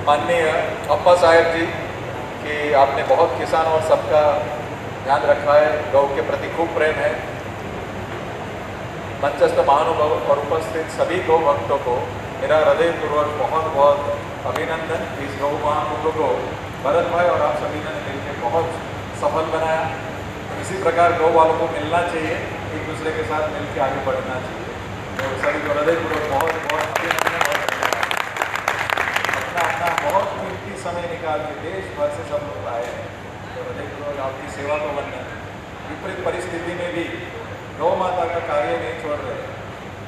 माननीय अप्पा साहेब जी कि आपने बहुत किसान और सबका ध्यान रखा है, गौ के प्रति खूब प्रेम है। मंचस्थ महानुभाव और उपस्थित सभी गौ भक्तों को मेरा हृदयपूर्वक बहुत बहुत अभिनंदन। इस गौ महाकुंभ को भरत भाई और आप सभी ने मिलकर बहुत सफल बनाया। इसी प्रकार गौ वालों को मिलना चाहिए, एक दूसरे के साथ मिलकर आगे बढ़ना चाहिए। तो सभी को हृदयपूर्वक बहुत बहुत अभिनंदन और अपना बहुत कीमती समय निकाल के देश भर से सब लोग आए हैं। तो हृदयपूर्वक आपकी सेवा को वंदन। विपरीत परिस्थिति में भी गौ माता का कार्य नहीं छोड़ रहे,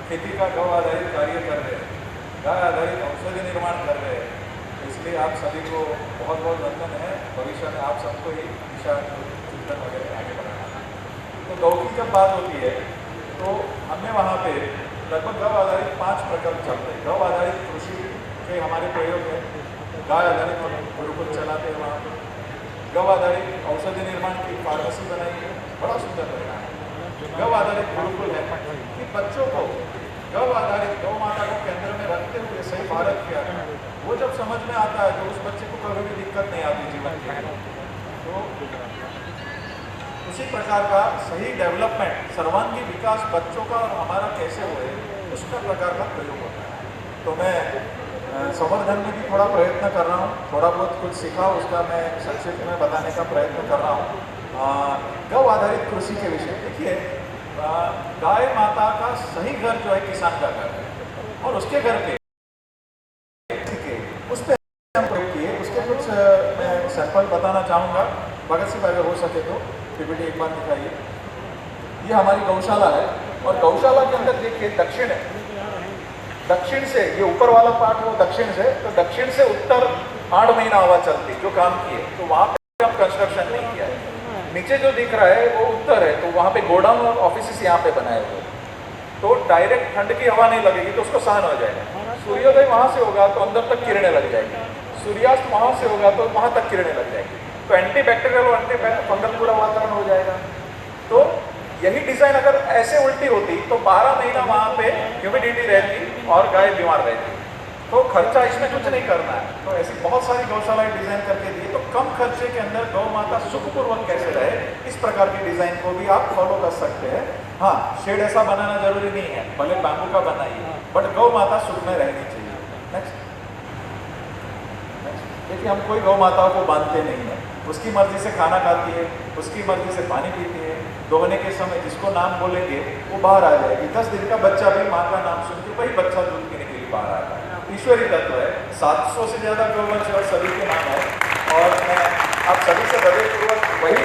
खेती का गौ आधारित कार्य कर रहे, गाय आधारित औषधि निर्माण कर रहे हैं। इसलिए आप सभी को बहुत बहुत वंदन है। भविष्य में आप सबको ही दिशा चिंतन वगैरह आगे बढ़ाना। तो गौ की जब बात होती है तो हमने वहाँ पे लगभग गौ आधारित 5 प्रकल्प चलते हैं। गौ आधारित कृषि के हमारे प्रयोग है, गाय आधारित गुरुकुल चलाते हैं वहाँ पर, गौ आधारित औषधि निर्माण की फार्मेसी बनाई है, बड़ा सुंदर परिणाम है। गौ आधारित गुरुकुल है कि बच्चों को गौ आधारित गौ माता को केंद्र में रखते हुए सही भारत किया है। वो जब समझ में आता है तो उस बच्चे को कभी भी दिक्कत नहीं आती जीवन के। तो उसी प्रकार का सही डेवलपमेंट, सर्वांगीण विकास बच्चों का और हमारा कैसे हुए, उसका प्रकार का प्रयोग होता है। तो मैं संवर्धन में भी थोड़ा प्रयत्न कर रहा हूँ, थोड़ा बहुत कुछ सीखा, उसका मैं संक्षिप्त में बताने का प्रयत्न कर रहा हूँ। गौ आधारित कृषि के विषय देखिए, गाय माता का सही घर जो है किसान का घर है और उसके घर पे उस पर हम प्रयोग किए। उसके कुछ मैं सैंपल बताना चाहूँगा। भगत सिंह अगर हो सके तो पीपीटी एक बार दिखाइए। ये हमारी गौशाला है और गौशाला के अंदर देखिए दक्षिण है, दक्षिण से ये ऊपर वाला पार्ट वो दक्षिण से, तो दक्षिण से उत्तर 8 महीना हवा चलती जो काम किए। तो वहाँ पे हम कंस्ट्रक्शन नहीं किया है। नीचे जो दिख रहा है वो उत्तर है, तो वहाँ पे गोडाउन और ऑफिस यहाँ पे बनाए हुए, तो डायरेक्ट ठंड की हवा नहीं लगेगी तो उसको सहन हो जाएगा। सूर्योदय वहाँ से होगा तो अंदर तक किरणें लग जाएगी, सूर्यास्त वहाँ से होगा तो वहाँ तक किरणें लग जाएगी, तो एंटी बैक्टीरियल और एंटी फंगल पूरा वातावरण हो जाएगा। तो यही डिजाइन अगर ऐसे उल्टी होती तो 12 महीना वहाँ पे ह्यूमिडिटी रहती और गाय बीमार रहती। तो खर्चा इसमें कुछ नहीं करना है। तो ऐसी बहुत सारी गौशालाएं डिजाइन करके दी, तो कम खर्चे के अंदर गौ माता सुखपूर्वक कैसे रहे, इस प्रकार की डिजाइन को भी आप फॉलो कर सकते हैं। हाँ, शेड ऐसा बनाना जरूरी नहीं है, भले बैम्बू का बनाइए, बट गौ माता सुख में रहनी चाहिए। नेक्स्ट देखिए, हम कोई गौ माताओं को बांधते नहीं है, उसकी मर्जी से खाना खाती है, उसकी मर्जी से पानी पीती है। दोहने के समय जिसको नाम बोलेंगे वो बाहर आ जाएगी। 10 दिन का बच्चा भी माँ का नाम सुन के वही बच्चा दूध पीने के लिए बाहर आता है। ईश्वरी तत्व है। 700 से ज़्यादा गौवंश और सभी के नाम है, और मैं आप सभी से हृदयपूर्वक वही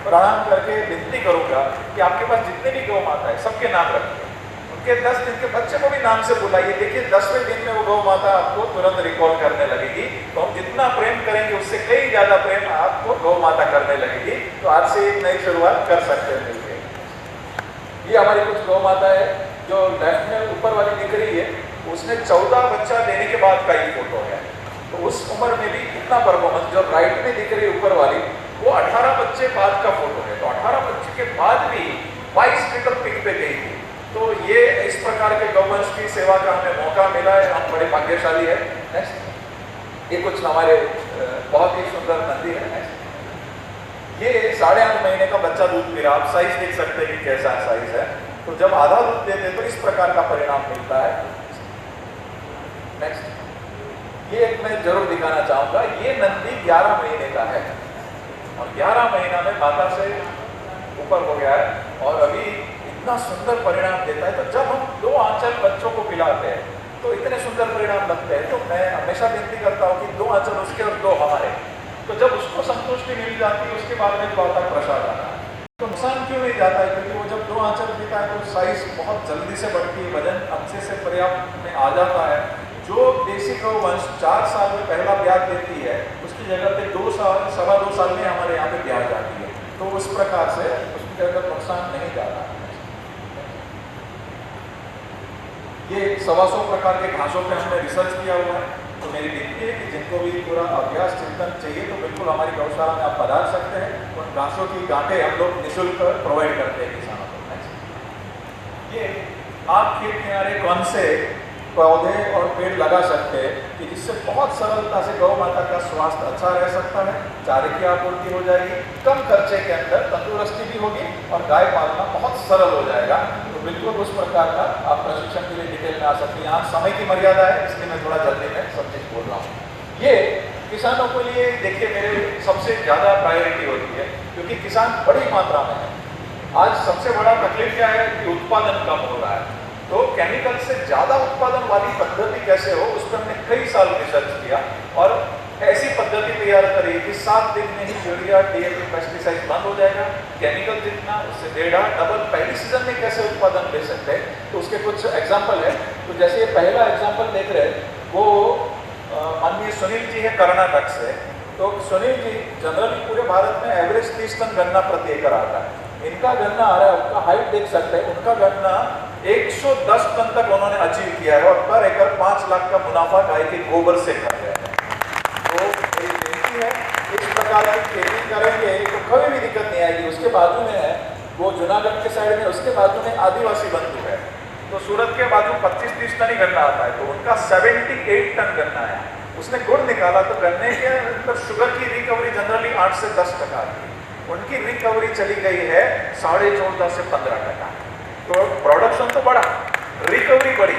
प्रणाम करके विनती करूंगा कि आपके पास जितने भी गौ माता है सबके नाम रखिए, उनके 10 दिन के बच्चे को भी नाम से बुलाइए। देखिए 10वें दिन में वो गौ माता आपको तुरंत रिकॉल करने लगेगी। तो हम जितना प्रेम करेंगे उससे कई ज़्यादा प्रेम आपको गौ माता करने लगेगी। तो आज से एक नई शुरुआत कर सकते हैं मिलकर। ये हमारी कुछ गौ माता है। जो लेफ्ट में ऊपर वाली दिख रही है उसने 14 बच्चा देने के बाद का ही फोटो है। तो उस उम्र में भी कितना परफॉर्मेंस। जो राइट में दिख रही है ऊपर वाली वो 18 बच्चे बाद का फोटो है। तो 18 बच्चे के बाद भी 22 लीटर पिक पे गई थी। तो ये इस प्रकार के गौवंश की सेवा का हमें मौका मिला है, हम बड़े भाग्यशाली है। नेक्स्ट, ये कुछ हमारे बहुत ही सुंदर नंदी है। नेक्स्ट, ये 8.5 महीने का बच्चा दूध पी रहा, आप साइज देख सकते हैं कि कैसा साइज है। तो जब आधा दूध देते तो इस प्रकार का परिणाम मिलता है। नेक्स्ट, ये एक मैं जरूर दिखाना चाहूंगा। ये नंदी 11 महीने का है और 11 महीना में माता से ऊपर हो गया है और अभी इतना सुंदर परिणाम देता है। तो जब हम 2 आंचल बच्चों को पिलाते हैं तो इतने सुंदर परिणाम लगते हैं। तो मैं हमेशा विनती करता हूँ कि 2 आंचल उसके और 2 हमारे। तो जब उसको संतुष्टि मिल जाती है उसके बाद में आता प्रसाद आता है। तो नुकसान क्यों नहीं जाता है? क्योंकि वो जब 2 आंचल पीता है तो साइज बहुत जल्दी से बढ़ती है, वजन अच्छे से पर्याप्त में आ जाता है। जो देसी गौवंश 4 साल में पहला ब्याज देती है उसकी जगह पे 2 साल 2.25 साल में हमारे यहाँ पे ब्याज आती है। तो उस प्रकार से उसके अंदर नुकसान नहीं जाता। ये 125 प्रकार के घासों पे हमने रिसर्च किया हुआ है। तो मेरी विनती है कि जिनको भी पूरा अभ्यास चिंतन चाहिए तो बिल्कुल हमारी गौशाला में आप पधार सकते हैं। उन घासों की गांठें हम लोग निःशुल्क प्रोवाइड करते हैं किसानों को। ये आप खेत किनारे कौन से पौधे और पेड़ लगा सकते हैं कि जिससे बहुत सरलता से गौ माता का स्वास्थ्य अच्छा रह सकता है, चारे की आपूर्ति हो जाएगी, कम खर्चे के अंदर तंदुरुस्ती भी होगी और गाय पालना बहुत सरल हो जाएगा। तो बिल्कुल उस प्रकार का आप प्रशिक्षण के लिए डिटेल में आ सकते हैं। यहाँ समय की मर्यादा है, इसलिए मैं थोड़ा जल्दी में सब चीज़ बोल रहा हूँ। ये किसानों के लिए देखिए मेरे सबसे ज़्यादा प्रायोरिटी होती है, क्योंकि किसान बड़ी मात्रा में है। आज सबसे बड़ा तकलीफ क्या है कि उत्पादन कम हो रहा है, तो केमिकल से ज़्यादा उत्पादन वाली पद्धति कैसे हो, उस पर हमने कई साल रिसर्च किया और ऐसी पद्धति तैयार करी कि 7 दिन में ही यूरिया, डीएपी, पेस्टिसाइड बंद हो जाएगा। केमिकल जितना उससे 1.5 डबल पहली सीजन में कैसे उत्पादन ले सकते हैं, तो उसके कुछ एग्जाम्पल है। तो जैसे ये पहला एग्जाम्पल देख रहे हैं, वो माननीय सुनील जी है कर्नाटक से। तो सुनील जी जनरली पूरे भारत में एवरेज 30 टन गन्ना प्रति एकड़ आता है, इनका गन्ना आ रहा है, उनका हाइट देख सकते हैं, उनका गन्ना 110 टन तक उन्होंने अचीव किया है और पर एकड़ 5 लाख का मुनाफा गाय के गोबर से कर रहे हैं। तो मेरी बेनती है, इस प्रकार की खेती करेंगे तो कभी भी दिक्कत नहीं आएगी। उसके बाजू में है वो जूनागढ़ के साइड में, उसके बाजू में आदिवासी बंधु है, तो सूरत के बाजू 25-30 टन ही गन्ना आता है, तो उनका 78 टन गन्ना है। उसने गुड़ निकाला तो गन्ने के अंदर शुगर की रिकवरी जनरली 8 से 10% आती है, उनकी रिकवरी चली गई है 14.5 से 15%। तो प्रोडक्शन तो बढ़ा, रिकवरी बढ़ी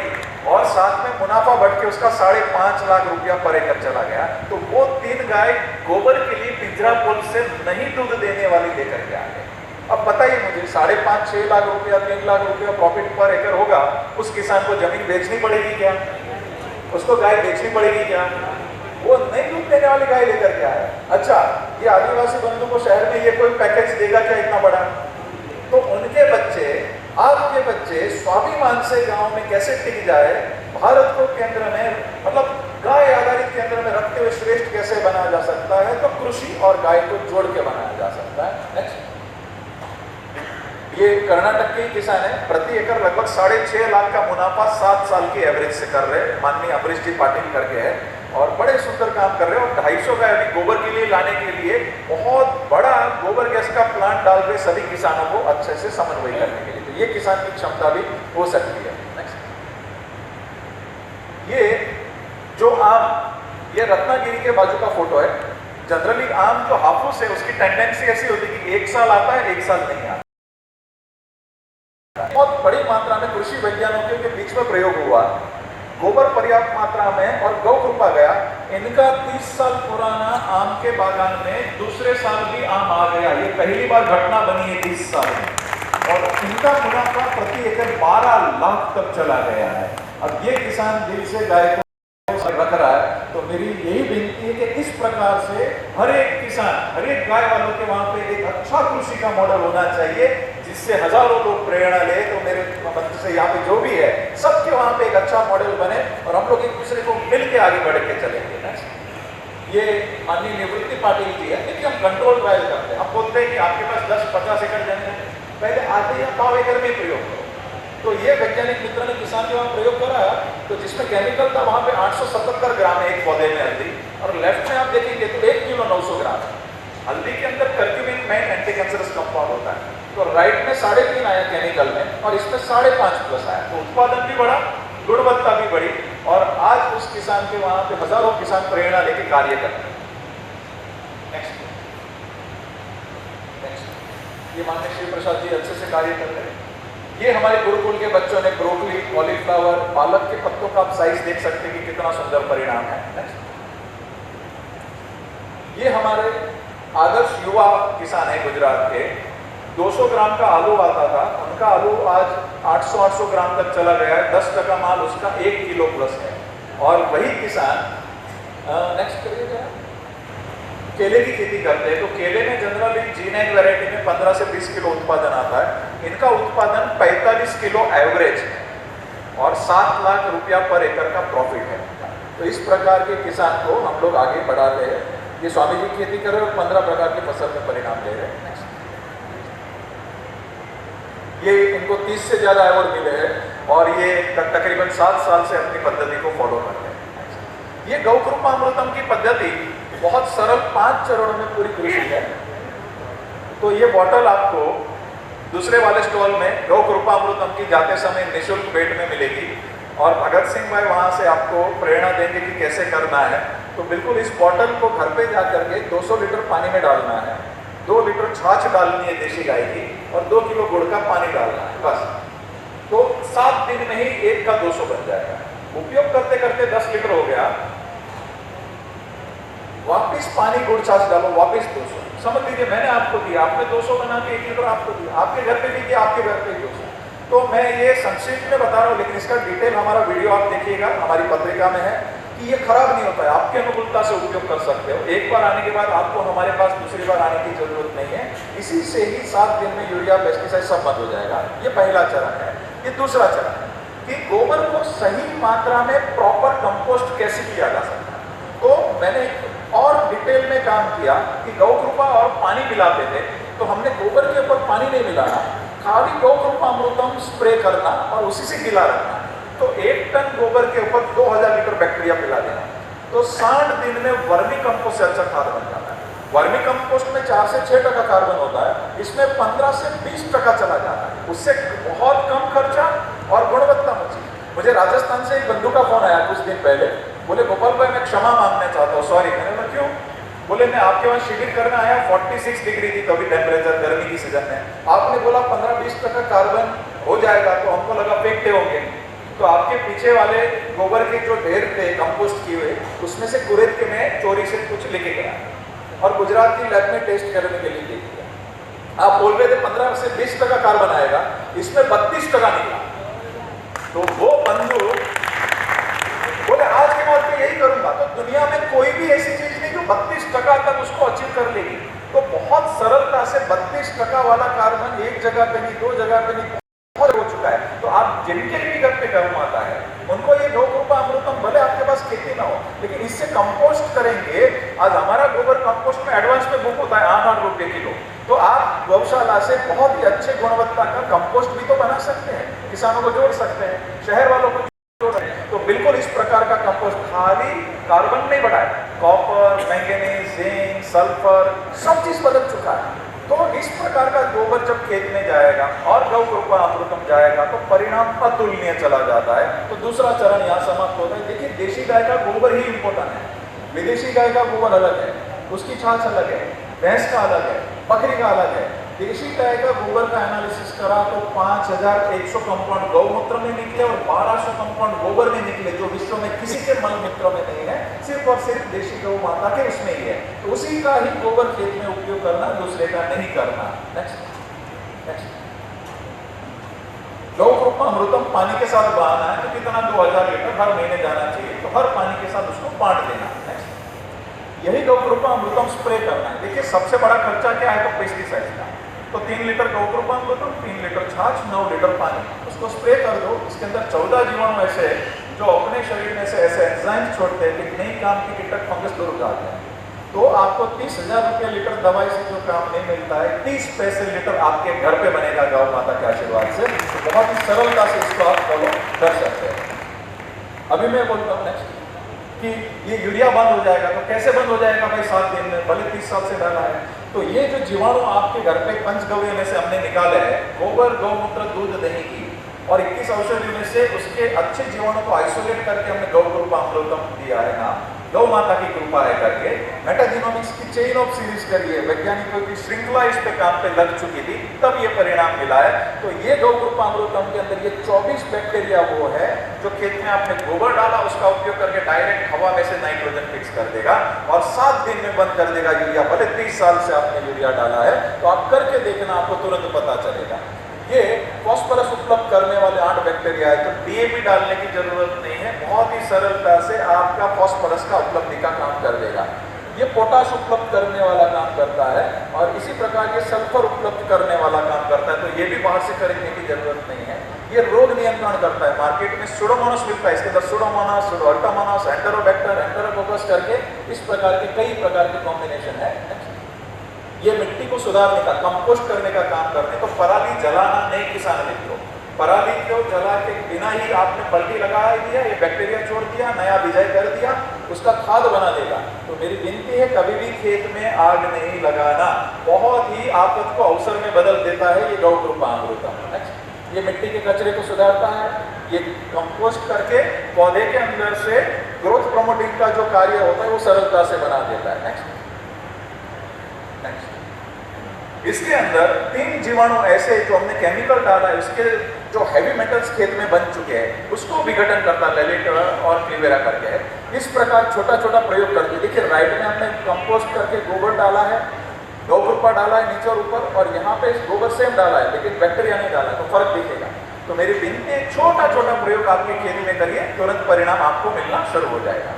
और साथ में मुनाफा बढ़ के उसका 5.5 लाख रुपया पर एकड़ चला गया। तो वो 3 गाय गोबर के लिए पिंजरा पोल से नहीं दूध देने वाली लेकर के आ गए। अब बताइए मुझे, 5.5-6 लाख रुपया, 3 लाख रुपया प्रॉफिट पर एकड़ होगा, उस किसान को जमीन बेचनी पड़ेगी क्या? उसको गाय बेचनी पड़ेगी क्या? वो नहीं दूध देने वाली गाय लेकर के आया। अच्छा, ये आदिवासी बंधु को शहर में ये कोई पैकेज देगा क्या इतना बड़ा? तो उनके बच्चे, आपके बच्चे स्वाभिमान से गांव में कैसे टिक जाए, भारत को केंद्र में, मतलब गाय आधारित केंद्र में रखते हुए श्रेष्ठ कैसे बनाया जा सकता है? तो कृषि और गाय को जोड़ के बनाया जा सकता है। नेक्स्ट, ये कर्नाटक के किसान है, प्रति एकड़ लगभग 6.5 लाख का मुनाफा 7 साल की एवरेज से कर रहे हैं। माननीय अमरीश जी पाटिल करके है और बड़े सुंदर काम कर रहे हैं और 250 गाय अभी गोबर के लिए लाने के लिए बहुत बड़ा गोबर गैस का प्लांट डाल रहे सभी किसानों को अच्छे से समन्वय करने के लिए। तो ये किसान की क्षमता भी हो सकती है। नेक्स्ट, ये जो आम, ये रत्नागिरी के बाजू का फोटो है। जनरली आम जो हाफूस है उसकी टेंडेंसी ऐसी होती है कि 1 साल आता है, 1 साल नहीं आता। बहुत बड़ी मात्रा में कृषि वैज्ञानिकों के बीच में प्रयोग हुआ, गोबर पर्याप्त मात्रा में और गौ कृपा गया। इनका 30 साल पुराना आम के बागान में दूसरे साल भी आम आ गया। ये पहली बार घटना बनी है 30 साल में और इनका मुनाफा प्रति एकड़ 12 लाख तक चला गया है। अब ये किसान दिल से गाय को रख रहा है, तो मेरी यही विनती है कि इस प्रकार से हर एक किसान, हर एक गाय वालों के वहां पे एक अच्छा कृषि का मॉडल होना चाहिए, जिससे हजारों लोग प्रेरणा ले। तो मेरे मंत्र से यहाँ पे जो भी है सबके वहां पे एक अच्छा मॉडल बने और हम लोग एक दूसरे को मिल के आगे बढ़ के चलेंगे। ये माननीय निवृत्ति पाटिल जी है, देखिए हम कंट्रोल ट्रायल करते हैं। हम बोलते हैं कि आपके पास 10-50 एकड़ जमीन है, पहले आधे या 5 एकड़ में प्रयोग करो। तो ये वैज्ञानिक मित्र ने किसान के वहाँ प्रयोग करा, तो जिसमें केमिकल था वहाँ पे 877 ग्राम है एक पौधे में हल्दी, और लेफ्ट में आप देखेंगे तो 1 किलो 900 ग्राम है। हल्दी के अंदर curcumin main anti cancerous compound होता है, तो राइट में 3.5 आया केमिकल में और इसमें 5.5 प्लस आया। तो उत्पादन भी बढ़ा, गुणवत्ता भी बढ़ी और आज उस किसान के वहाँ पे हजारों किसान प्रेरणा लेके कार्य करते हैं। नेक्स्ट, ये माननीय शिव प्रसाद जी अच्छे से कार्य कर रहे हैं। ये हमारे गुरुकुल के बच्चों ने ब्रोकली, कॉलीफ्लावर, पालक के पत्तों का आप साइज देख सकते हैं कि कितना सुंदर परिणाम है। नेक्स्ट, ये हमारे आदर्श युवा किसान है गुजरात के। 200 ग्राम का आलू आता था, उनका आलू आज 800 ग्राम तक चला गया है। 10% माल उसका 1 किलो प्लस है। और वही किसान नेक्स्ट करिएगा, केले की खेती करते हैं। तो केले में जनरली जीनेक वैरायटी में 15 से 20 किलो उत्पादन आता है। इनका उत्पादन 45 किलो एवरेज है और 7 लाख रुपया पर एकड़ का प्रॉफिट है। तो इस प्रकार के किसान को हम लोग आगे बढ़ाते हैं। ये स्वामी जी खेती कर रहे हैं और 15 प्रकार की फसल में परिणाम ले रहे हैं। ये इनको 30 से ज़्यादा अवार्ड मिले हैं और ये तकरीबन 7 साल से अपनी पद्धति को फॉलो करते हैं। ये गौ कृपामृतम की पद्धति बहुत सरल 5 चरणों में पूरी कृषि है। तो ये बॉटल आपको दूसरे वाले स्टॉल में गौ कृपामृतम की जाते समय निःशुल्क पेट में मिलेगी। और भगत सिंह भाई वहाँ से आपको प्रेरणा देंगे कि कैसे करना है। तो बिल्कुल इस बॉटल को घर पे जा करके 200 लीटर पानी में डालना है, 2 लीटर छाछ डालनी है देशी गाय की और 2 किलो गुड़ का पानी डालना है बस। तो 7 दिन में ही 1 का 200 बन जाएगा। उपयोग करते करते 10 लीटर हो गया, वापिस पानी गुड़ छाछ डालो, वापिस 200। समझ लीजिए मैंने आपको दिया, आपने 200 बना के 1 लीटर आपको दिया, आपके घर पे भी दिया, आपके घर पे 200। तो मैं ये संक्षिप्त में बता रहा हूँ, लेकिन इसका डिटेल हमारा वीडियो आप देखिएगा, हमारी पत्रिका में है कि ये खराब नहीं होता है, आपके अनुकूलता से उपयोग कर सकते हो। एक बार आने के बाद आपको हमारे पास दूसरी बार आने की जरूरत नहीं है। इसी से ही 7 दिन में यूरिया पेस्टिसाइड सब बंद हो जाएगा। ये पहला चरण है। ये दूसरा चरण है कि गोबर को सही मात्रा में प्रॉपर कंपोस्ट कैसे किया जा सकता है। तो मैंने और डिटेल में काम किया कि गौ कृपा और पानी मिलाते थे, तो हमने गोबर के ऊपर पानी नहीं मिलाना, खाली गौ कृपा अमृतम स्प्रे करना और उसी से गिला रखना। तो 1 टन गोबर के ऊपर 2000 लीटर बैक्टीरिया मिला देना, तो 60 दिन में वर्मी कंपोस्ट से अच्छा खाद बन जाता है। वर्मी कंपोस्ट में 4 से 6% कार्बन होता है, इसमें 15 से 20% चला जाता है। उससे बहुत कम खर्चा और गुणवत्ता मुझे। मुझे राजस्थान से एक बंधु का फोन आया कुछ दिन पहले, बोले गोपाल भाई मैं क्षमा मांगना चाहता हूँ, सॉरी। मैंने बोला क्यों? बोले मैं आपके वहाँ शिविर करने आया, 46 डिग्री थी तभी टेम्परेचर, गर्मी की सीजन में। आपने बोला 15-20% कार्बन हो जाएगा, तो हमको लगा फेंकते होंगे। तो आपके पीछे वाले गोबर के जो ढेर थे कंपोस्ट किए हुए, उसमें से कुरेद के मैं चोरी से कुछ लेके गया और गुजरात की लैब में टेस्ट करने के लिए दे दिया। आप बोल रहे थे 15 से 20% कार्बन आएगा, इसमें 32% निकला। तो वो बंधु बोले आज के बाद मैं यही करूंगा। तो दुनिया में कोई भी ऐसी चीज नहीं जो 32% तक उसको अचीव कर लेगी। तो बहुत सरलता से 32% वाला कार्बन एक जगह पे नहीं, 2 जगह पे नहीं, बहुत हो चुका है। तो आप जिनके भी घर पे गऊ माता है, उनको ये गौ कृपा अमृतम, भले आपके पास खेती ना हो, लेकिन इससे कंपोस्ट करेंगे। आज हमारा गोबर कंपोस्ट में एडवांस में बुक होता है 8-8 रुपए किलो। तो आप गौशाला से बहुत ही अच्छे गुणवत्ता का कंपोस्ट भी तो बना सकते हैं, किसानों को जोड़ सकते हैं, शहर वालों को जोड़ सकते हैं। तो बिल्कुल इस प्रकार का कंपोस्ट खाली कार्बन नहीं बढ़ाए, कॉपर, मैंगनीज, जिंक, सल्फर सब चीज बदल चुका है। तो इस प्रकार का गोबर जब खेत में जाएगा और गौ कृपा अमृतम जाएगा तो परिणाम अतुलनीय चला जाता है। तो दूसरा चरण यहाँ समाप्त होता है। देखिए देशी गाय का गोबर ही इंपॉर्टेंट है, विदेशी गाय का गोबर अलग है, उसकी छाछ अलग है, भैंस का अलग है, बकरी का अलग है। देशी गाय का गोबर का एनालिसिस करा तो 5100 कंपाउंड गौमूत्र में निकले और 1200 कंपाउंड गोबर में निकले, जो विश्व में किसी के मल मूत्र में नहीं है, सिर्फ और सिर्फ देशी गौ माता के उसमें ही है। तो उसी का ही गोबर खेत में उपयोग करना, दूसरे का नहीं करना। नेक्स्ट गौ कृपा अमृतम पानी के साथ बहाना है, तो कितना 2000 लीटर हर महीने जाना चाहिए, तो हर पानी के साथ उसको बांट देना। नेक्स्ट यही गौ कृपा अमृतम स्प्रे करना है। देखिए सबसे बड़ा खर्चा क्या है, तो पेस्टिसाइड का। तो 3 लीटर गौ कृपा अमृतम, 3 लीटर छाछ, 9 लीटर पानी, उसको स्प्रे कर दो। इसके अंदर 14 जीवाणु ऐसे जो अपने शरीर में से ऐसे एंजाइम छोड़ते हैं कि नई काम की कीटक फंगस दूर जाते हैं। तो आपको 30,000 रुपये लीटर दवाई से जो काम नहीं मिलता है, 30 पैसे लीटर आपके घर पे बनेगा गौ माता के आशीर्वाद से। तो बहुत ही सरलता से इसको आप फॉलो कर सकते हैं। अभी मैं बोलता हूँ नेक्स्ट कि ये यूरिया बंद हो जाएगा। तो कैसे बंद हो जाएगा भाई? 7 दिन में, भले 30 साल से डाला है। तो ये जो जीवाणु आपके घर पे पंचगव्य में से हमने निकाले हैं, गोबर, गौमूत्र, दूध, दही की और 21 औषधि में से उसके अच्छे जीवाणु को आइसोलेट करके हमने गौ कृपा अमृतम दिया है ना, गौ माता की कृपा है करके। मेटाजीनोमिक्स की चेन ऑफ सीरीज करिए, वैज्ञानिकों की श्रृंखला इस पे काम पे लग चुकी थी, तब ये परिणाम मिला है। तो ये गौ कृपा अमृतम के अंदर ये 24 बैक्टीरिया वो है जो खेत में आपने गोबर डाला, उसका उपयोग करके डायरेक्ट हवा में से नाइट्रोजन फिक्स कर देगा और 7 दिन में बंद कर देगा यूरिया। भले 30 साल से आपने यूरिया डाला है, तो आप करके देखना, आपको तुरंत पता चलेगा। ये फॉस्फोरस उपलब्ध करने वाले 8 बैक्टीरिया है, तो डीएपी डालने की जरूरत नहीं है, बहुत ही सरलता से आपका फॉस्फोरस का उपलब्धि का काम कर देगा। ये पोटाश उपलब्ध करने वाला काम करता है और इसी प्रकार ये सल्फर उपलब्ध करने वाला काम करता है। तो ये भी बाहर से खरीदने की जरूरत नहीं है। ये रोग नियंत्रण करता है। मार्केट में सुडोमोनास मिलता है, इसके अंदर सुडोमोनास, सुडोल्टामोनास, एंटेरोबैक्टर, एंटेरोकोकस करके इस प्रकार के कई प्रकार के कॉम्बिनेशन है। ये मिट्टी को सुधारने का, कंपोस्ट करने का काम करते हैं। तो पराली जलाना नहीं किसान मित्रों, पराली को जला के बिना ही आपने पलटी लगा दिया, ये बैक्टीरिया छोड़ दिया, नया बिजाई कर दिया, उसका खाद बना देगा। तो मेरी विनती है कभी भी खेत में आग नहीं लगाना, बहुत ही आफत को अवसर में बदल देता है ये गौ कृपा अमृतम। ये मिट्टी के कचरे को सुधारता है, ये कंपोस्ट करके पौधे के अंदर से ग्रोथ प्रमोटिंग का जो कार्य होता है वो सरलता से बना देता है। नेक्स्ट इसके अंदर 3 जीवाणु ऐसे जो हमने केमिकल डाला है, उसके जो हैवी मेटल्स खेत में बन चुके हैं उसको विघटन करता है लेलेट और क्लिवेरा करके है। इस प्रकार छोटा छोटा प्रयोग करके देखिए, राइट में हमने कंपोस्ट करके गोबर डाला है, गौकृपा डाला है नीचे और ऊपर, और यहाँ पे गोबर सेम डाला है लेकिन बैक्टीरिया नहीं डाला, तो फर्क दिखेगा। तो मेरी विनती, छोटा छोटा प्रयोग आपकी खेती में करिए, तुरंत परिणाम आपको मिलना शुरू हो जाएगा।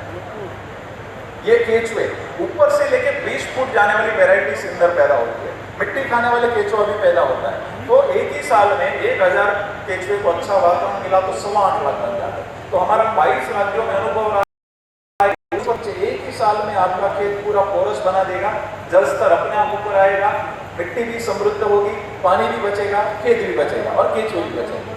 ये केचुए ऊपर से लेके 20 फुट जाने वाली वैरायटी अंदर पैदा होती है। मिट्टी खाने वाले केचुआ भी पैदा होता है। तो एक ही साल में 1000 केचुए को अच्छा वातावरण मिला तो 8.25 लाख बन जाता है। तो हमारा 22 राज्यों में अनुभव रहा है, एक ही साल में आपका खेत पूरा पोरस बना देगा, जल स्तर अपने आप ऊपर आएगा, मिट्टी भी समृद्ध होगी, पानी भी बचेगा, खेत भी बचेगा और केचुए भी बचेगा।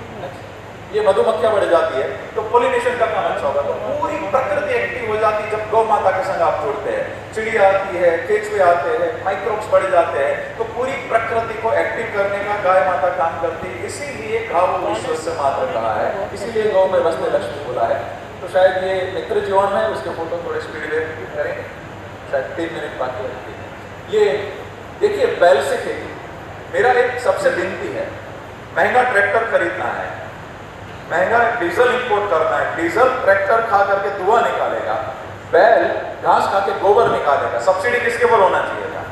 ये मधुमक्खियां बढ़ जाती है तो पोलिनेशन का काम अच्छा होगा। तो पूरी प्रकृति एक्टिव हो जाती है जब गौ माता के संग आप जुड़ते हैं। चिड़िया आती है, केचुए आते हैं, माइक्रोब्स बढ़ जाते हैं, तो पूरी प्रकृति को एक्टिव करने का गाय माता काम करती है। इसीलिए गाँव विश्वस्य मात्र कहा है, इसीलिए गौ में बसते लक्ष्मी बोला है। तो शायद ये मित्र जीवन है, उसके फोटो थोड़े स्पीड में करें, शायद 3 मिनट बाकी है। ये देखिए, बैल से खेती, मेरा एक सबसे विनती है, महंगा ट्रैक्टर खरीदना है, महंगा डीजल इंपोर्ट करना है, डीजल ट्रैक्टर खा करके धुआं निकालेगा, बैल घास खा के गोबर निकालेगा, सब्सिडी किसके ऊपर होना चाहिए था?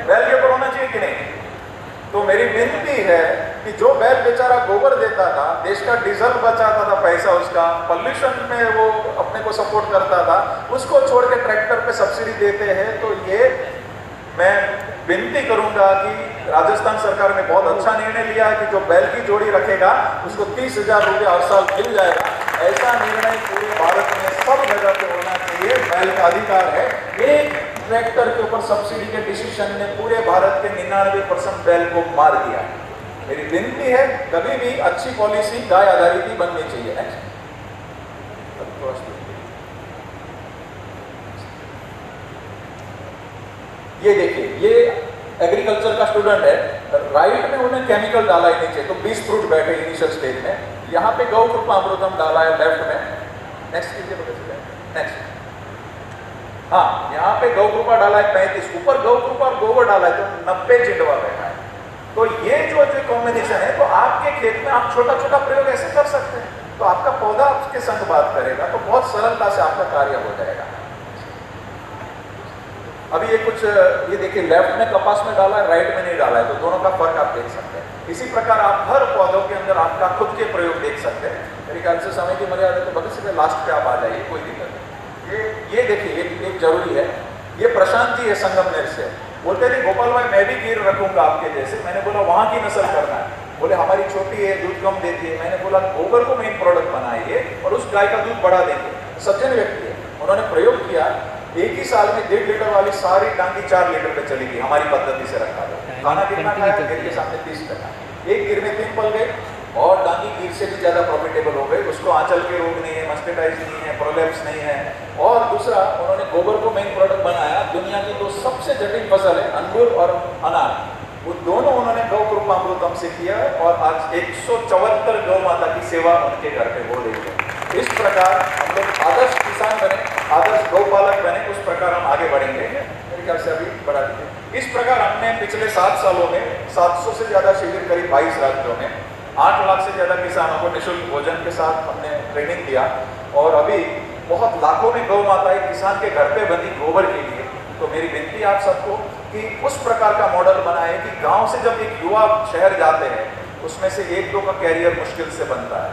बैल के ऊपर होना चाहिए कि नहीं? तो मेरी विनती है कि जो बैल बेचारा गोबर देता था, देश का डीजल बचाता था, पैसा उसका पॉल्यूशन में वो अपने को सपोर्ट करता था, उसको छोड़ के ट्रैक्टर पे सब्सिडी देते हैं। तो ये मैं विनती करूंगा कि राजस्थान सरकार ने बहुत अच्छा निर्णय लिया है कि जो बैल की जोड़ी रखेगा उसको 30,000 रुपये हर साल मिल जाएगा। ऐसा निर्णय पूरे भारत में सब जगह पे होना चाहिए। बैल का अधिकार है। एक ट्रैक्टर के ऊपर सब्सिडी के डिसीजन ने पूरे भारत के 99% बैल को मार दिया। मेरी विनती है, कभी भी अच्छी पॉलिसी गाय आधारित ही बननी चाहिए। ये देखिए, ये एग्रीकल्चर का स्टूडेंट है, राइट में उन्हें केमिकल डाला है नीचे, तो 20 फ्रूट बैठे इनिशियल स्टेज में। यहाँ पे गौ कृपा अमृतम डाला है लेफ्ट में। नेक्स्ट कीजिए, नेक्स्ट। हाँ, यहाँ पे गौ कृपा डाला है 35, ऊपर गौ कृपा और गोबर डाला है तो 90 चिंडवा बैठा है। तो ये जो कॉम्बिनेशन है, तो आपके खेत में आप छोटा छोटा प्रयोग ऐसे कर सकते हैं, तो आपका पौधा आपके संग बात करेगा, तो बहुत सरलता से आपका कार्य हो जाएगा। अभी ये कुछ, ये देखिए, लेफ्ट में कपास में डाला है, राइट में नहीं डाला है, तो दोनों का फर्क आप देख सकते हैं। इसी प्रकार आप हर पौधों के अंदर आपका खुद के प्रयोग देख सकते हैं। मेरे ख्याल से समय की मर्यादा है, तो भविष्य में लास्ट पे आप आ जाइए, कोई दिक्कत नहीं। ये देखिए, एक जरूरी है, ये प्रशांत जी है संगमनेर से, बोलते थे गोपाल भाई मैं भी गिर रखूंगा आपके जैसे। मैंने बोला वहाँ की नस्ल करना है। बोले हमारी छोटी है, दूध कम देती है। मैंने बोला गोबर को मेन प्रोडक्ट बनाइए और उस गाय का दूध बढ़ा देंगे। सज्जन व्यक्ति है, उन्होंने प्रयोग किया, एक ही साल में 1.5 लीटर वाली सारी टांगी 4 लीटर पे चली गई। हमारी पद्धति से रखा था। खाना कितना खाया? गिर के सामने 30 टका। एक गिर में 3 पल गए और टांगी गिर से भी ज्यादा प्रॉफिटेबल हो गई। उसको आंचल के रोग नहीं है, मस्टेटाइज नहीं है, प्रोलेप्स नहीं है। और दूसरा, उन्होंने गोबर को मेन प्रोडक्ट बनाया। दुनिया की 2 सबसे जटिल फसल है, अंगूर और अनार, वो दोनों उन्होंने गौ कृपा अमृतम से किया और आज 174 गौ माता की सेवा उनके घर पे हो रही है। इस प्रकार हम लोग आदर्श किसान बने, आदर्श गौपालक बने, उस प्रकार हम आगे बढ़ेंगे। मेरे ख्याल से अभी बढ़ा दीजिए। इस प्रकार हमने पिछले 7 सालों में 700 से ज्यादा शिविर करीब 22 राज्यों में 8 लाख से ज्यादा किसानों को निःशुल्क भोजन के साथ हमने ट्रेनिंग दिया। और अभी बहुत लाखों में गौ माताएं किसान के घर पे बनी गोबर के लिए। तो मेरी विनती आप सबको कि उस प्रकार का मॉडल बनाए कि गांव से जब एक युवा शहर जाते हैं, उसमें से 1-2 का कैरियर मुश्किल से बनता है,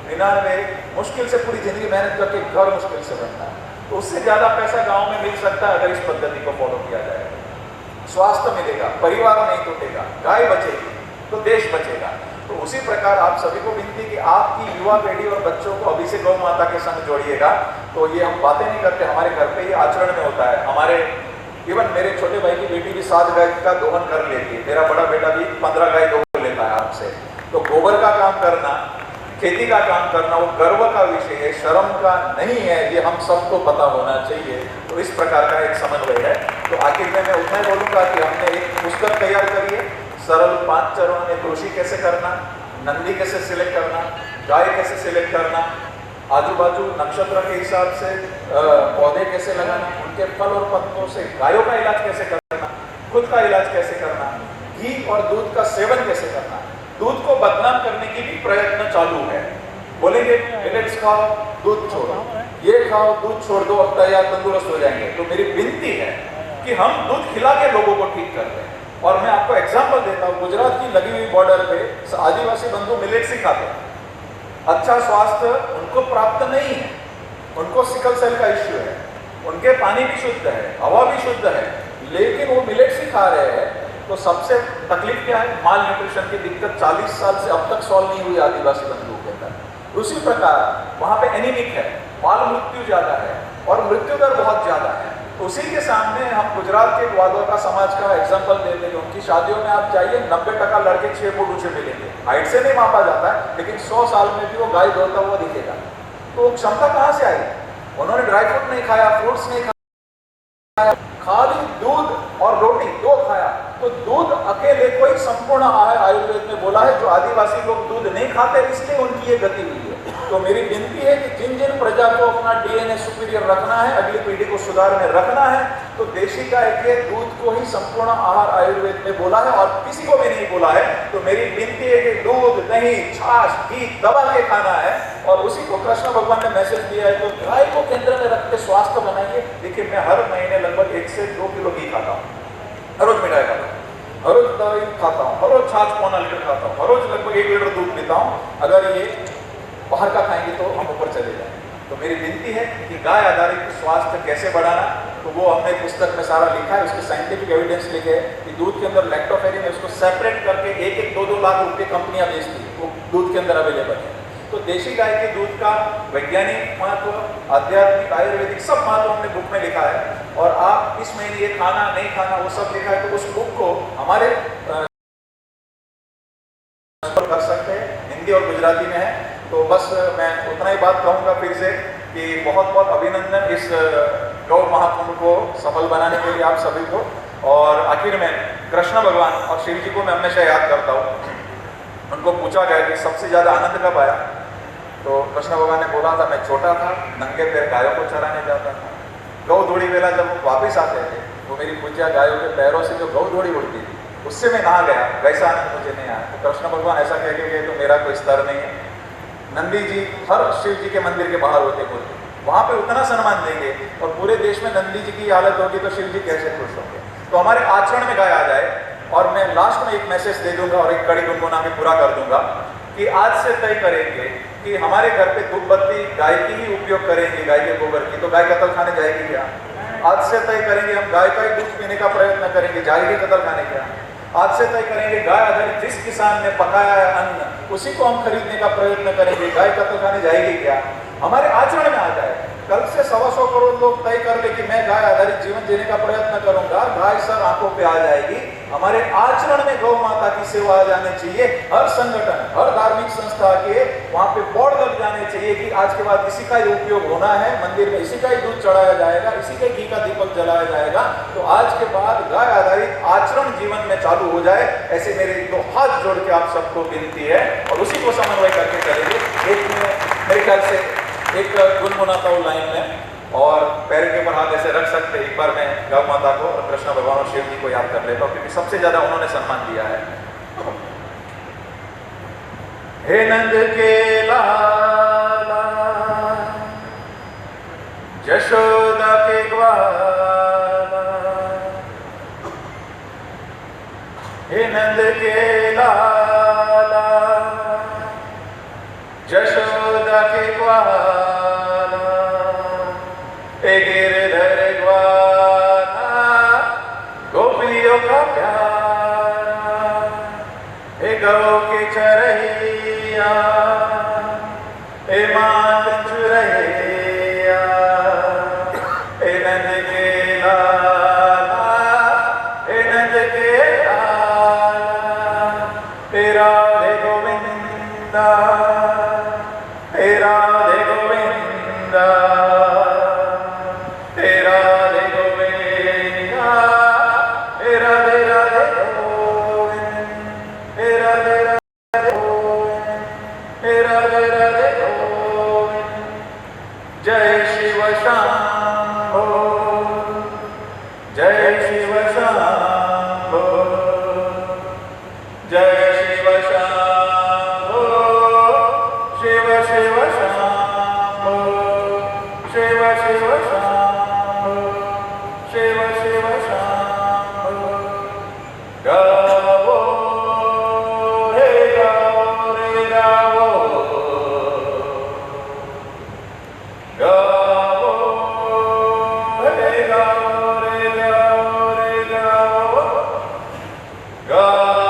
99 मुश्किल से पूरी जिंदगी मेहनत करके घर मुश्किल से बनता है। तो उससे ज्यादा पैसा गांव में मिल सकता है अगर इस पद्धति को फॉलो किया जाए। स्वास्थ्य मिलेगा, परिवार नहीं टूटेगा, गाय बचेगी तो देश बचेगा। तो उसी प्रकार आप सभी को विनती कि आपकी युवा पीढ़ी और बच्चों को अभी से गौ माता के संग जोड़िएगा। तो ये हम बातें नहीं करते, हमारे घर पे ये आचरण में होता है। हमारे इवन मेरे छोटे भाई की बेटी भी 7 गाय का दोहन कर लेती है। मेरा बड़ा बेटा भी 15 गाय दोहन लेता है आपसे। तो गोबर का काम करना, खेती का काम करना, वो गर्व का विषय है, शर्म का नहीं है। ये हम सबको पता होना चाहिए। तो इस प्रकार का एक समन्वय है। तो आखिर में मैं उतना ही बोलूँगा कि हमने एक पुस्तक तैयार करी है, सरल 5 चरणों में कृषि कैसे करना, नंदी कैसे सिलेक्ट करना, गाय कैसे सिलेक्ट करना, आजू बाजू नक्षत्र के हिसाब से पौधे कैसे लगाना, उनके फल और पत्तों से गायों का इलाज कैसे करना, खुद का इलाज कैसे करना, घी और दूध का सेवन कैसे करना। दूध को बदनाम करने की भी प्रयत्न चालू है। बोलेंगे मिलेट्स खाओ, दूध छोड़ो, ये खाओ, दूध छोड़ दो, अब तैयार तंदुरुस्त हो जाएंगे। तो मेरी विनती है कि हम दूध खिला के लोगों को ठीक कर दें। और मैं आपको एग्जांपल देता हूँ, गुजरात की लगी हुई बॉर्डर पे आदिवासी बंधु मिलेट्स ही खाते हैं। अच्छा स्वास्थ्य उनको प्राप्त नहीं है, उनको सिकल सेल का इश्यू है, उनके पानी भी शुद्ध है, हवा भी शुद्ध है, लेकिन वो मिलेट्स ही खा रहे हैं। तो सबसे तकलीफ क्या है, माल न्यूट्रिशन की दिक्कत 40 साल से अब तक सॉल्व नहीं हुई आदिवासी बंधुओं के अंदर। उसी प्रकार वहाँ पे एनीमिक है, बाल मृत्यु ज्यादा है और मृत्यु दर बहुत ज्यादा है। उसी के सामने हम गुजरात के वादोका समाज का एग्जांपल दे देंगे। उनकी शादियों में आप जाइए, 90% लड़के 6 फुट ऊंचे मिलेंगे। हाइट से नहीं मापा जाता है, लेकिन 100 साल में भी वो गाय दौड़ता हुआ दिखेगा। तो क्षमता कहाँ से आई? उन्होंने ड्राई फ्रूट नहीं खाया, फ्रूट्स नहीं खाया, खाली दूध और रोटी दो खाया। तो दूध अकेले को ही संपूर्ण आहार आयुर्वेद में बोला है। जो आदिवासी लोग दूध नहीं खाते, इसलिए उनकी ये गति हुई है। तो मेरी विनती है कि जिन जिन प्रजा को अपना डीएनए सुपीरियर रखना है, अगली पीढ़ी को सुधार में रखना है, तो देशी गाय के दूध को ही संपूर्ण आहार आयुर्वेद में बोला है और किसी को भी नहीं बोला है। तो मेरी विनती है कि दूध, दही, छाछ, घी दबा के खाना है। और उसी को कृष्ण भगवान ने मैसेज दिया है, तो गाय को केंद्र में रख के स्वास्थ्य बनाइए। देखिए, मैं हर महीने लगभग 1 से 2 किलो घी खाता हूँ, हर रोज मिठाई खाता हूँ, हर रोज दही खाता हूँ, हर रोज छाछ 1.25 लीटर खाता हूँ, हर रोज लगभग 1 लीटर दूध पीता हूँ। अगर ये बाहर का खाएंगे तो हम ऊपर चले जाएंगे। तो मेरी विनती है कि गाय आधारित स्वास्थ्य कैसे बढ़ाना, तो वो हमने पुस्तक में सारा लिखा है। उसके साइंटिफिक एविडेंस लिखे है कि दूध के अंदर लैक्टोफेरिन है, उसको सेपरेट करके 1-2 लाख रुपए कंपनियां बेचती है, वो दूध के अंदर अवेलेबल है। तो देशी गाय के दूध का वैज्ञानिक महत्व, आध्यात्मिक, आयुर्वेदिक सब महत्व हमने बुक में लिखा है। और आप इस महीने ये खाना नहीं खाना वो सब लिखा है। तो उस बुक को हमारे कर सकते हैं, हिंदी और गुजराती में है। तो बस मैं उतना ही बात कहूँगा फिर से कि बहुत बहुत अभिनंदन इस गौ महाकुंभ को सफल बनाने के लिए आप सभी को। और आखिर में कृष्ण भगवान और शिव जी को मैं हमेशा याद करता हूँ। उनको पूछा गया कि सबसे ज़्यादा आनंद कब आया, तो कृष्ण भगवान ने बोला था, मैं छोटा था, नंगे पैर गायों को चराने जाता था। गौ धोड़ी वेला जब वो वापिस आते थे, तो मेरी पूजा गायों के पैरों से जो गौ धोड़ी उड़ती थी, उससे मैं नहा गया, वैसा आनंद मुझे नहीं आया। तो कृष्ण भगवान ऐसा कह के गए, तो मेरा कोई स्तर नहीं है। नंदी जी हर शिव जी के मंदिर के बाहर होते बोलते, वहाँ पे उतना सम्मान देंगे और पूरे देश में नंदी जी की हालत होगी तो शिव जी कैसे खुश होंगे। तो हमारे आचरण में गाय आ जाए। और मैं लास्ट में एक मैसेज दे दूंगा और एक कड़ी गुनगुना के पूरा कर दूंगा कि आज से तय करेंगे कि हमारे घर पे धूप बत्ती गाय की ही उपयोग करेंगे, गाय के गोबर की। तो गाय कत्ल खाने जाएगी क्या? आज से तय करेंगे हम गाय का ही दूध पीने का प्रयत्न करेंगे, जाएगी कत्ल खाने क्या? आज से तय करेंगे गाय आधारित जिस किसान ने पकाया है अन्न, उसी को हम खरीदने का प्रयत्न करेंगे, गाय कत्ल खाने जाएगी क्या? हमारे आचरण में आ जाए। कल से 125 करोड़ लोग तय कर ले कि मैं गाय आधारित जीवन जीने का प्रयत्न करूंगा, गाय सर आंखों पे आ जाएगी। हमारे आचरण में गौ माता की सेवा आ जाने चाहिए। हर संगठन, हर धार्मिक संस्था के वहां पे बोर्ड लग जाने चाहिए कि आज के बाद इसी का ही उपयोग होना है, मंदिर में इसी का ही दूध चढ़ाया जाएगा, इसी के घी का दीपक जलाया जाएगा। तो आज के बाद गाय आधारित आचरण जीवन में चालू हो जाए, ऐसे मेरे 2 हाथ जोड़ के आप सबको विनती है और उसी को समन्वय करके चलेंगे। एक मेरे ख्याल से एक गुनगुनाता हूँ लाइन में और पैर के ऊपर हाथ ऐसे रख सकते। एक बार मैं गौ माता को और कृष्ण भगवान और शिव जी को याद कर लेता हूँ, क्योंकि सबसे ज्यादा उन्होंने सम्मान दिया है। हे नंद के लाला, यशोदा के ग्वाला, हे नंद के लाला, यशोदा के ग्वाला, हे गिरधर ग्वाला, गोपियों का प्यारा, हे गौ के चरैया, हे मात चुरैया, हे नंद के लाला, हे नंद के लाला, हे राधे गोविंदा, हे राधे गोविंदा, शिव शिव शांभो, शिव शिव शांभो। गावो हे गावो रे गावो, गावो हे गावो रे गावो रे गावो, गावो।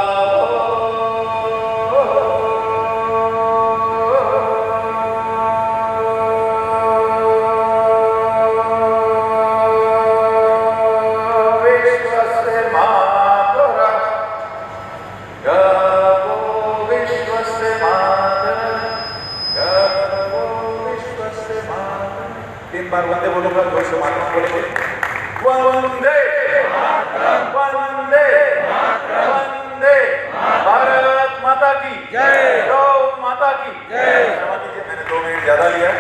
तीन बार वंदे बोलूंगा, घोष मातरम बोलेंगे। वंदे वंदे वंदे, भारत माता की जय, गौ माता की जय। क्षमा कीजिए, मैंने 2 मिनट ज्यादा लिया।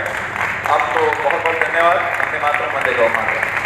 आपको बहुत बहुत धन्यवाद। वंदे मातरम, वंदे गौ मातरम।